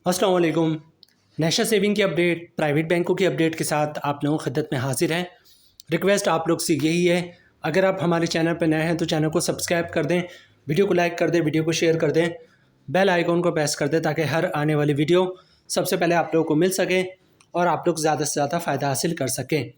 अस्सलाम वालेकुम। National saving की अपडेट, प्राइवेट बैंकों की अपडेट के साथ आप लोगों की खिदमत में हाजिर हैं। रिक्वेस्ट आप लोग से यही है, अगर आप हमारे चैनल पर नए हैं तो चैनल को सब्सक्राइब कर दें, वीडियो को लाइक कर दें, वीडियो को शेयर कर दें, बेल आइकॉन को प्रेस कर दें ताकि हर आने वाली वीडियो सबसे पहले आप लोगों को मिल सके और आप लोग ज़्यादा से ज़्यादा फ़ायदा हासिल कर सकें।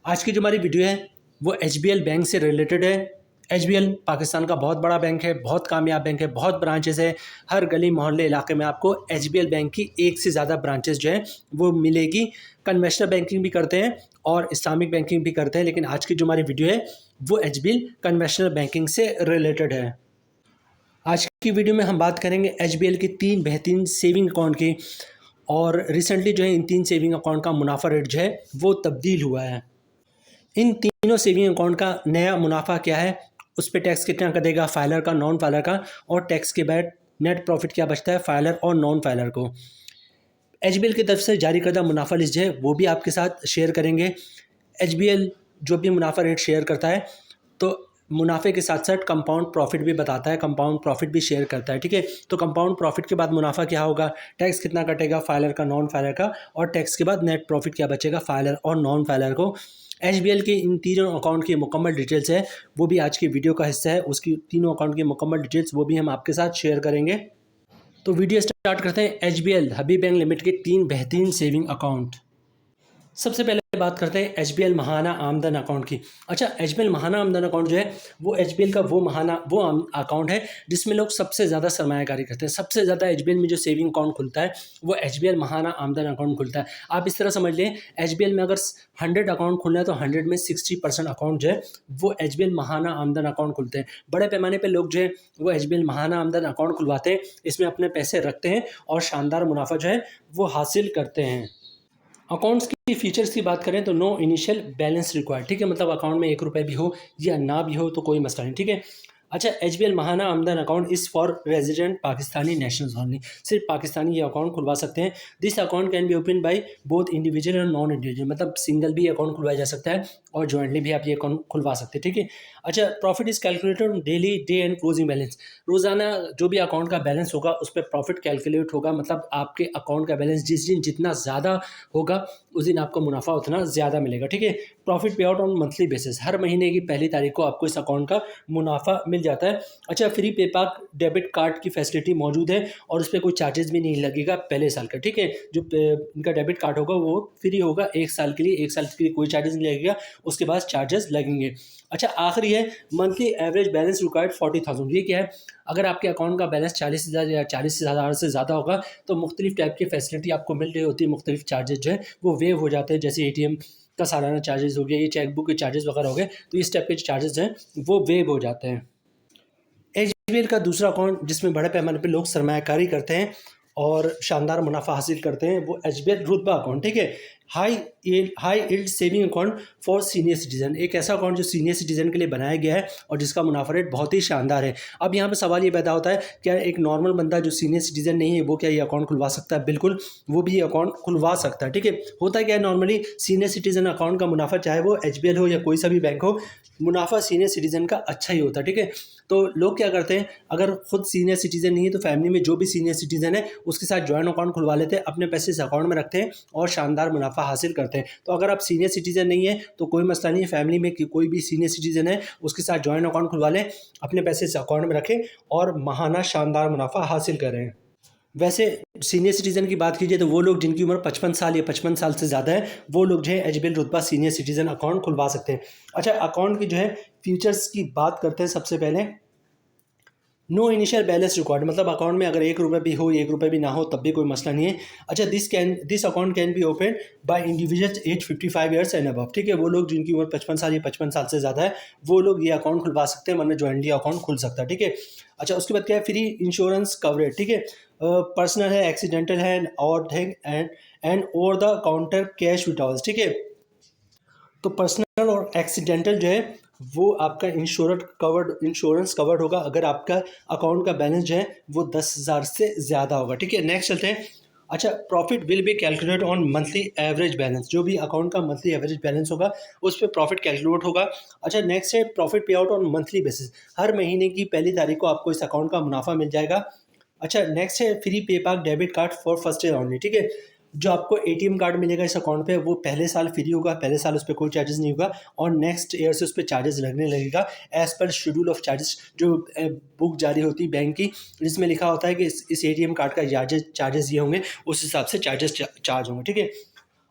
आज की जो हमारी वीडियो है वो एचबीएल बैंक से रिलेटेड है। एचबीएल पाकिस्तान का बहुत बड़ा बैंक है, बहुत कामयाब बैंक है, बहुत ब्रांचेस है। हर गली मोहल्ले इलाके में आपको एचबीएल बैंक की एक से ज़्यादा ब्रांचेस जो है वो मिलेगी। कन्वेंशनल बैंकिंग भी करते हैं और इस्लामिक बैंकिंग भी करते हैं, लेकिन आज की जो हमारी वीडियो है वो एचबीएल कन्वेंशनल बैंकिंग से रिलेटेड है। आज की वीडियो में हम बात करेंगे एचबीएल की 3 बेहतरीन सेविंग अकाउंट की, और रिसेंटली जो है इन 3 सेविंग अकाउंट का मुनाफा रेट जो है वो तब्दील हुआ है। इन तीनों सेविंग अकाउंट का नया मुनाफा क्या है, उस पर टैक्स कितना कटेगा, फाइलर का, नॉन फाइलर का, और टैक्स के बाद नेट प्रॉफिट क्या बचता है फाइलर और नॉन फाइलर को। एचबीएल की तरफ से जारी करदा मुनाफा लिस्ट है वो भी आपके साथ शेयर करेंगे। एचबीएल जो भी मुनाफा रेट शेयर करता है तो मुनाफे के साथ साथ कंपाउंड प्रॉफिट भी बताता है, कंपाउंड प्रॉफिट भी शेयर करता है। ठीक है, तो कंपाउंड प्रॉफिट के बाद मुनाफा क्या होगा, टैक्स कितना कटेगा फाइलर का, नॉन फाइलर का, और टैक्स के बाद नेट प्रॉफिट क्या बचेगा फाइलर और नॉन फाइलर को। एचबीएल के इन तीनों अकाउंट की मुकम्मल डिटेल्स है वो भी आज की वीडियो का हिस्सा है। उसकी तीनों अकाउंट की मुकम्मल डिटेल्स वो भी हम आपके साथ शेयर करेंगे। तो वीडियो स्टार्ट करते हैं। एचबीएल हबीब बैंक लिमिटेड के 3 बेहतरीन सेविंग अकाउंट। सबसे पहले बात करते हैं एचबीएल महाना आमदन अकाउंट की। अच्छा, एचबीएल महाना आमदन अकाउंट जो है वो एचबीएल का वो अकाउंट है जिसमें लोग सबसे ज़्यादा सरमायाकारी करते हैं। सबसे ज़्यादा एचबीएल में जो सेविंग अकाउंट खुलता है वो एचबीएल महाना आमदन अकाउंट खुलता है। आप इस तरह समझ लें, एचबीएल में अगर 100 अकाउंट खुलना है तो 100 में 60% अकाउंट जो है वो एचबीएल महाना आमदन अकाउंट खुलते हैं। बड़े पैमाने पर लोग जो है वो एचबीएल महाना आमदन अकाउंट खुलवाते हैं, इसमें अपने पैसे रखते हैं और शानदार मुनाफा जो है वो हासिल करते हैं। अकाउंट्स की फीचर्स की बात करें तो नो इनिशियल बैलेंस रिक्वायर्ड। ठीक है, मतलब अकाउंट में 1 रुपये भी हो या ना भी हो तो कोई मसला नहीं। ठीक है। अच्छा, एचबीएल महाना आमदन account is for resident Pakistani nationals only. सिर्फ पाकिस्तानी ये अकाउंट खुलवा सकते हैं। This account can be open by both individual और नॉन इंडिविजुअल, मतलब सिंगल भी अकाउंट खुलवाया जा सकता है और जॉइंटली भी आप ये अकाउंट खुलवा सकते हैं। ठीक है। अच्छा, profit is calculated on daily day and closing balance. रोज़ाना जो भी अकाउंट का बैलेंस होगा उस पर प्रॉफिट कैलकुलेट होगा, मतलब आपके अकाउंट का बैलेंस जिस दिन जितना ज़्यादा होगा उस दिन आपको मुनाफा उतना ज़्यादा मिलेगा। ठीक है। प्रॉफिट पे आउट ऑन मंथली बेसिस, हर महीने की पहली तारीख को आपको इस अकाउंट का मुनाफा मिल जाता है। अच्छा, फ्री पेपाल डेबिट कार्ड की फैसिलिटी मौजूद है और उस पर कोई चार्जेस भी नहीं लगेगा पहले साल का। ठीक है, जो इनका डेबिट कार्ड होगा वो फ्री होगा 1 साल के लिए, 1 साल के लिए कोई चार्जेस नहीं लगेगा, उसके बाद चार्जेस लगेंगे। अच्छा, आखिरी है मंथली एवरेज बैलेंस रिक्वायर्ड 40,000। ये क्या है, अगर आपके अकाउंट का बैलेंस 40,000 या 40,000 से ज़्यादा होगा तो मुख्तलिफ टाइप की फैसिलिटी आपको मिल रही होती है, मुख्तलिफ चार्जेस जो है वो वेव हो जाते हैं, जैसे एटीएम का सालाना चार्जेस हो गया, ये चेकबुक के चार्जेस वगैरह हो गए, तो इस टाइप के चार्जेस हैं वो वेव हो जाते हैं। एचबीएल का दूसरा अकाउंट जिसमें बड़े पैमाने पे लोग सरमायाकारी करते हैं और शानदार मुनाफा हासिल करते हैं वो एचबीएल रुतबा अकाउंट। ठीक है, high yield saving account for senior citizen. एक ऐसा अकाउंट जो सीनियर सिटीजन के लिए बनाया गया है और जिसका मुनाफा रेट बहुत ही शानदार है। अब यहाँ पे सवाल ये पैदा होता है, क्या एक नॉर्मल बंदा जो सीनियर सिटीजन नहीं है वो क्या ये अकाउंट खुलवा सकता है? बिल्कुल, वो भी ये अकाउंट खुलवा सकता है। ठीक है, होता क्या है, नॉर्मली सीनियर सिटीजन अकाउंट का मुनाफा चाहे वो एचबीएल हो या कोई सा भी बैंक हो, मुनाफा सीनियर सिटीजन का अच्छा ही होता है। ठीक है, तो लोग क्या करते हैं, अगर खुद सीनियर सिटीजन नहीं है तो फैमिली में जो भी सीनियर सिटीजन है उसके साथ जॉइंट अकाउंट खुलवा लेते हैं, अपने पैसे इस अकाउंट में रखते हैं और शानदार मुनाफा हासिल करते हैं। तो अगर आप सीनियर सिटीजन नहीं है तो कोई मसला नहीं है, फैमिली में कोई भी सीनियर सिटीजन है उसके साथ जॉइंट अकाउंट खुलवा लें, अपने पैसे इस अकाउंट में रखें और महाना शानदार मुनाफा हासिल करें। वैसे सीनियर सिटीज़न की बात कीजिए तो वो लोग जिनकी उम्र 55 साल या 55 साल से ज़्यादा है वो लोग जो है एचबीएल रुतबा सीनियर सिटीज़न अकाउंट खुलवा सकते हैं। अच्छा, अकाउंट की जो है फीचर्स की बात करते हैं। सबसे पहले नो इनिशियल बैलेंस रिकॉर्ड, मतलब अकाउंट में अगर 1 रुपये भी हो 1 रुपये भी ना हो तब भी कोई मसला नहीं है। अच्छा, this account can be open by individuals age 55 years and above. ठीक है, वो लोग जिनकी उम्र 55 साल या 55 साल से ज़्यादा है वो लोग ये अकाउंट खुलवा सकते हैं, वरना जॉइंटली अकाउंट खुल सकता है। ठीक है। अच्छा, उसके बाद क्या है, फ्री इंश्योरेंस कवरेज। ठीक है, पर्सनल है, एक्सीडेंटल है और and over the counter cash withdrawals. ठीक है, तो पर्सनल और एक्सीडेंटल जो है वो आपका इंश्योरेंस कवर्ड होगा अगर आपका अकाउंट का बैलेंस जो है वो 10,000 से ज़्यादा होगा। ठीक है, नेक्स्ट चलते हैं। अच्छा, profit will be calculate on monthly average balance, जो भी अकाउंट का मंथली एवरेज बैलेंस होगा उस पर प्रॉफिट कैलकुलेट होगा। अच्छा, नेक्स्ट है प्रॉफिट पे आउट ऑन मंथली बेसिस, हर महीने की पहली तारीख को आपको इस अकाउंट का मुनाफा मिल जाएगा। अच्छा, नेक्स्ट है फ्री पे पाक debit card for first year only, ठीक है। जो आपको एटीएम कार्ड मिलेगा इस अकाउंट पे, वो पहले साल फ्री होगा, पहले साल उस पर कोई चार्जेस नहीं होगा, और नेक्स्ट ईयर से उस पर चार्जेस लगने लगेगा as per schedule of charges. जो बुक जारी होती है बैंक की, जिसमें लिखा होता है कि इस एटीएम कार्ड का चार्जेस ये होंगे, उस हिसाब से चार्जेस चार्ज होंगे, ठीक है।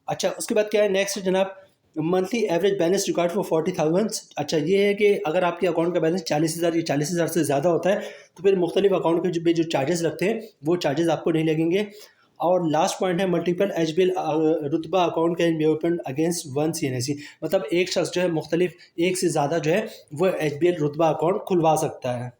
अच्छा, उसके बाद क्या है नेक्स्ट जनाब, monthly average balance record for 40,000। अच्छा, ये है कि अगर आपके अकाउंट का बैलेंस 40,000 या 40,000 से ज़्यादा होता है तो फिर मुख्तलिफ अकाउंट के जो चार्जेस लगते हैं वो चार्जेस आपको नहीं लगेंगे। और लास्ट पॉइंट है multiple HBL Rutba account can be open against one CNIC, मतलब एक शख्स जो है मुख्तलिफ एक से ज़्यादा जो है वो एचबीएल रुतबा अकाउंट खुलवा सकता है।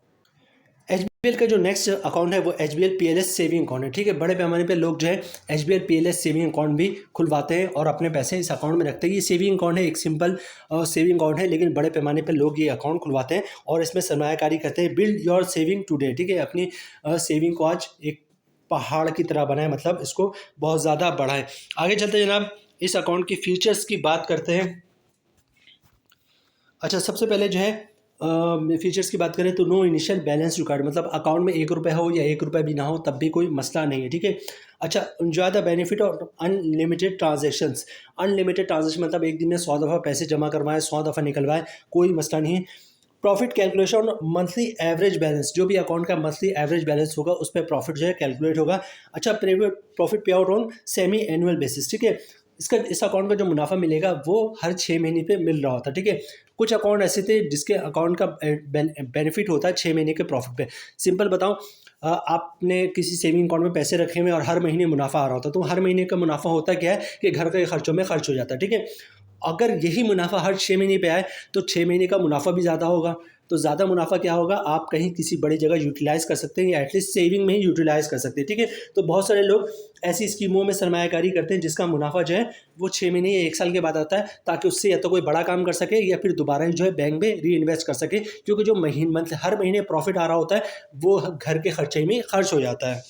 एचबीएल का जो नेक्स्ट अकाउंट है वो एचबीएल पीएलएस सेविंग अकाउंट है, ठीक है। बड़े पैमाने पे लोग जो है एचबीएल पीएलएस सेविंग अकाउंट भी खुलवाते हैं और अपने पैसे इस अकाउंट में रखते हैं। ये सेविंग अकाउंट है, एक सिंपल सेविंग अकाउंट है, लेकिन बड़े पैमाने पे लोग ये अकाउंट खुलवाते हैं और इसमें सरमायाकारी करते हैं। बिल्ड योर सेविंग टुडे, ठीक है। अपनी सेविंग को आज एक पहाड़ की तरह बनाए, मतलब इसको बहुत ज़्यादा बढ़ाएं। आगे चलते जनाब इस अकाउंट की फीचर्स की बात करते हैं। अच्छा, सबसे पहले जो है फीचर्स की बात करें तो नो इनिशियल बैलेंस रिक्वायर्ड, मतलब अकाउंट में 1 रुपये हो या 1 रुपये भी ना हो तब भी कोई मसला नहीं है, ठीक है। अच्छा, enjoy the benefit of unlimited transactions. Unlimited transaction मतलब एक दिन में 100 दफ़ा पैसे जमा करवाएं, 100 दफ़ा निकलवाएं, कोई मसला नहीं है। Profit calculation monthly average balance, जो भी अकाउंट का मंथली एवरेज बैलेंस होगा उस पर प्रॉफिट जो है कैलकुलेट होगा। अच्छा, प्रॉफिट पे out on semi annual basis, ठीक है। इस अकाउंट का जो मुनाफा मिलेगा वो हर 6 महीने पे मिल रहा होता है, ठीक है। कुछ अकाउंट ऐसे थे जिसके अकाउंट का बेनिफिट होता है 6 महीने के प्रॉफिट पे। सिंपल बताऊं, आपने किसी सेविंग अकाउंट में पैसे रखे हुए और हर महीने मुनाफा आ रहा होता है, तो हर महीने का मुनाफा होता क्या है कि घर के खर्चों में खर्च हो जाता है, ठीक है। अगर यही मुनाफा हर 6 महीने पे आए तो 6 महीने का मुनाफा भी ज़्यादा होगा। तो ज़्यादा मुनाफा क्या होगा, आप कहीं किसी बड़ी जगह यूटिलाइज़ कर सकते हैं या एटलीस्ट सेविंग में ही यूटिलाइज़ कर सकते हैं, ठीक है। तो बहुत सारे लोग ऐसी स्कीमों में सरमायाकारी करते हैं जिसका मुनाफा जो है वो 6 महीने या 1 साल के बाद आता है, ताकि उससे या तो कोई बड़ा काम कर सके या फिर दोबारा जो है बैंक में री इन्वेस्ट कर सके, क्योंकि जो हर महीने प्रॉफिट आ रहा होता है वो घर के खर्चे में खर्च हो जाता है।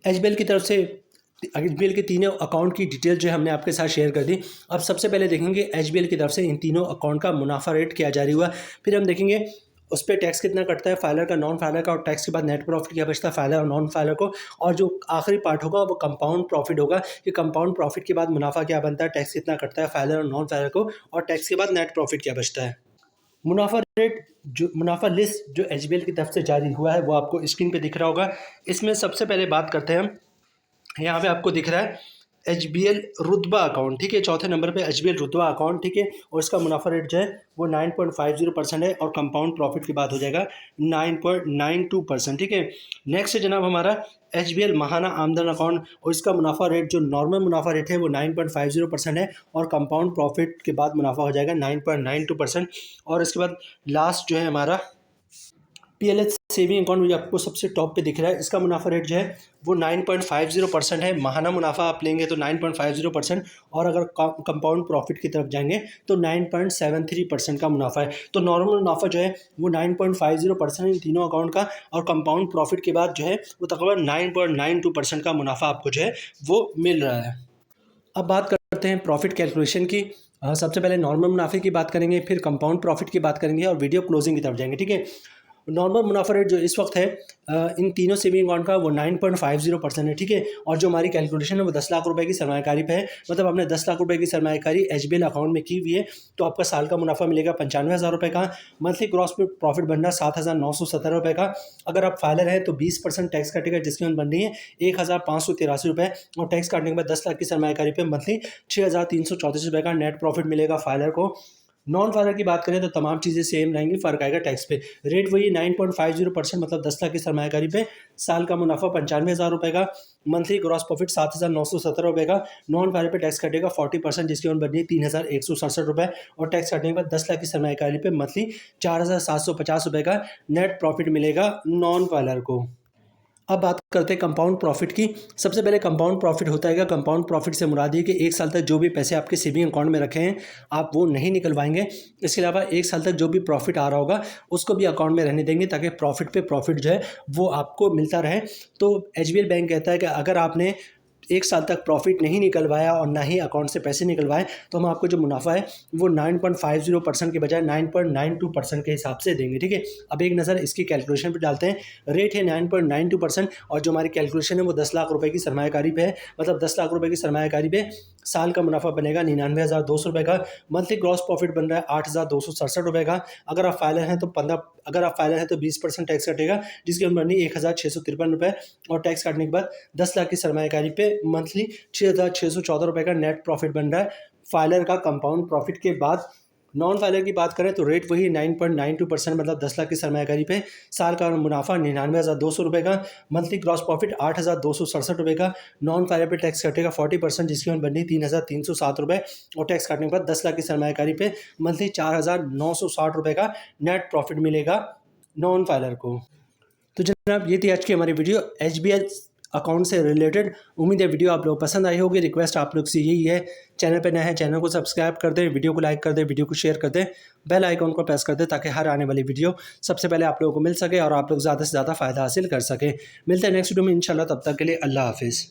एचबीएल की तरफ से एचबीएल के तीनों अकाउंट की डिटेल जो है हमने आपके साथ शेयर कर दी। अब सबसे पहले देखेंगे एचबीएल की तरफ से इन तीनों अकाउंट का मुनाफा रेट क्या जारी हुआ, फिर हम देखेंगे उस पर टैक्स कितना कटता है, फाइलर का, नॉन फाइलर का, और टैक्स के बाद नेट प्रॉफिट क्या बचता है फाइलर और नॉन फाइलर को। और जो आखिरी पार्ट होगा वो कंपाउंड प्रॉफिट होगा कि कंपाउंड प्रॉफिट के बाद मुनाफा क्या बनता है, टैक्स कितना कटता है फाइलर और नॉन फाइलर को, और टैक्स के बाद नेट प्रॉफिट क्या बचता है। मुनाफा रेट जो मुनाफा लिस्ट जो एचबीएल की तरफ से जारी हुआ है वो आपको स्क्रीन पे दिख रहा होगा। इसमें सबसे पहले बात करते हैं हम, यहाँ पे आपको दिख रहा है एचबीएल रुतबा अकाउंट, ठीक है। चौथे नंबर पे एचबीएल रुतबा अकाउंट, ठीक है। और इसका मुनाफा रेट जो है वो 9.50% है और कंपाउंड प्रॉफिट की बात हो जाएगा 9.92%, ठीक है। नेक्स्ट है जनाब हमारा एचबीएल महाना आमदन अकाउंट, और इसका मुनाफा रेट जो नॉर्मल मुनाफा रेट है वो 9.50% है और कंपाउंड प्रॉफिट के बाद मुनाफा हो जाएगा 9.92%। और इसके बाद लास्ट जो है हमारा पीएलएच सेविंग अकाउंट, जो आपको सबसे टॉप पे दिख रहा है, इसका मुनाफा रेट जो है वो 9.50% है। माहाना मुनाफा आप लेंगे तो 9.50%, और अगर कंपाउंड प्रॉफिट की तरफ जाएंगे तो 9.73% का मुनाफा है। तो नॉर्मल मुनाफा जो है वो 9.50% इन तीनों अकाउंट का, और कंपाउंड प्रॉफिट के बाद जो है वो तकरीबन 9.92% का मुनाफा आपको जो है वो मिल रहा है। अब बात करते हैं प्रॉफिट कैलकुलेशन की। सबसे पहले नॉर्मल मुनाफे की बात करेंगे, फिर कंपाउंड प्रॉफिट की बात करेंगे और वीडियो क्लोजिंग की तरफ जाएंगे, ठीक है। नॉर्मल मुनाफा रेट जो इस वक्त है इन तीनों सेविंग अकाउंट का वो 9.50% है, ठीक है। और जो हमारी कैलकुलेशन है वो 10 लाख रुपए की सरमायाकारी पे है, मतलब आपने 10 लाख रुपए की सरमायाकारी एचबीएल अकाउंट में की हुई है तो आपका साल का मुनाफा मिलेगा 95,000 रुपये का। मंथली ग्रॉस प्रॉफिट बन रहा है 7,917 रुपये का। अगर आप फाइलर हैं तो 20% टैक्स कटेगा, जिसकी बन रही है 1,583 रुपये, और टैक्स काटने के बाद 10 लाख की सरमायाकारी पे मंथली 6,334 रुपये का नेट प्रॉफिट मिलेगा फाइलर को। नॉन फाइलर की बात करें तो तमाम चीज़ें सेम रहेंगी, फ़र्क आएगा टैक्स पे। रेट वही 9.50%, मतलब 10 लाख की सरमायाकारी पे साल का मुनाफा 95,000 रुपये का, मंथली ग्रॉस प्रॉफिट 7,917 रुपये का। नॉन फाइलर पे टैक्स कटेगा 40%, जिसकी बन रही है 3,167 रुपये, और टैक्स काटने के बाद 10 लाख की सरमायाकारी पे मंथली 4,750 रुपये का नेट प्रॉफिट मिलेगा नॉन फाइलर को। अब बात करते हैं कंपाउंड प्रॉफिट की। सबसे पहले कंपाउंड प्रॉफिट होता है, कंपाउंड प्रॉफिट से मुराद है कि 1 साल तक जो भी पैसे आपके सेविंग अकाउंट में रखे हैं आप वो नहीं निकलवाएंगे। इसके अलावा 1 साल तक जो भी प्रॉफिट आ रहा होगा उसको भी अकाउंट में रहने देंगे, ताकि प्रॉफिट पे प्रॉफिट जो है वो आपको मिलता रहे। तो एचबीएल बैंक कहता है कि अगर आपने 1 साल तक प्रॉफिट नहीं निकलवाया और ना ही अकाउंट से पैसे निकलवाए तो हम आपको जो मुनाफा है वो 9.50% के बजाय 9.92% के हिसाब से देंगे। ठीक है, अब एक नज़र इसकी कैलकुलेशन पे डालते हैं। रेट है 9.92% और जो हमारी कैलकुलेशन है वो 10 लाख रुपए की सरमायाकारी पे है। मतलब 10 लाख रुपए की सरमायाकारी पे साल का मुनाफा बनेगा 99,200 रुपये का। मंथली ग्रॉस प्रॉफिट बन रहा है 8,267 रुपये का। अगर आप फाइलर हैं तो 20% टैक्स कटेगा, जिसकी हम बनी 1,653 रुपये और टैक्स काटने के बाद 10 लाख की सरमायाकारी पे मंथली 6,614 रुपये का नेट प्रॉफिट बन रहा है फाइलर का कंपाउंड प्रॉफिट के बाद। नॉन फाइलर की बात करें तो रेट वही 9.92%, मतलब 10 लाख की सरमायाकारी पे साल का मुनाफा 99,200 रुपये का। मंथली ग्रॉस प्रॉफिट 8,267 रुपये का। नॉन फाइलर पे टैक्स कटेगा 40%, जिसकी हम बननी 3,307 रुपये और टैक्स काटने के बाद 10 लाख की सरमायाकारी पे मंथली 4,960 रुपये का नेट प्रॉफिट मिलेगा नॉन फाइलर को। तो जनाब ये थी आज की हमारी वीडियो एचबीएल अकाउंट से रिलेटेड। उम्मीद है वीडियो आप लोग पसंद आई होगी। रिक्वेस्ट आप लोग से यही है, चैनल पर नए हैं चैनल को सब्सक्राइब कर दें, वीडियो को लाइक कर दें, वीडियो को शेयर कर दें, बेल आइकन को प्रेस कर दें ताकि हर आने वाली वीडियो सबसे पहले आप लोगों को मिल सके और आप लोग ज़्यादा से ज़्यादा फ़ायदा हासिल कर सकें। मिलते हैं नेक्स्ट वीडियो में इंशाल्लाह, तब तक के लिए अल्लाह हाफिज़।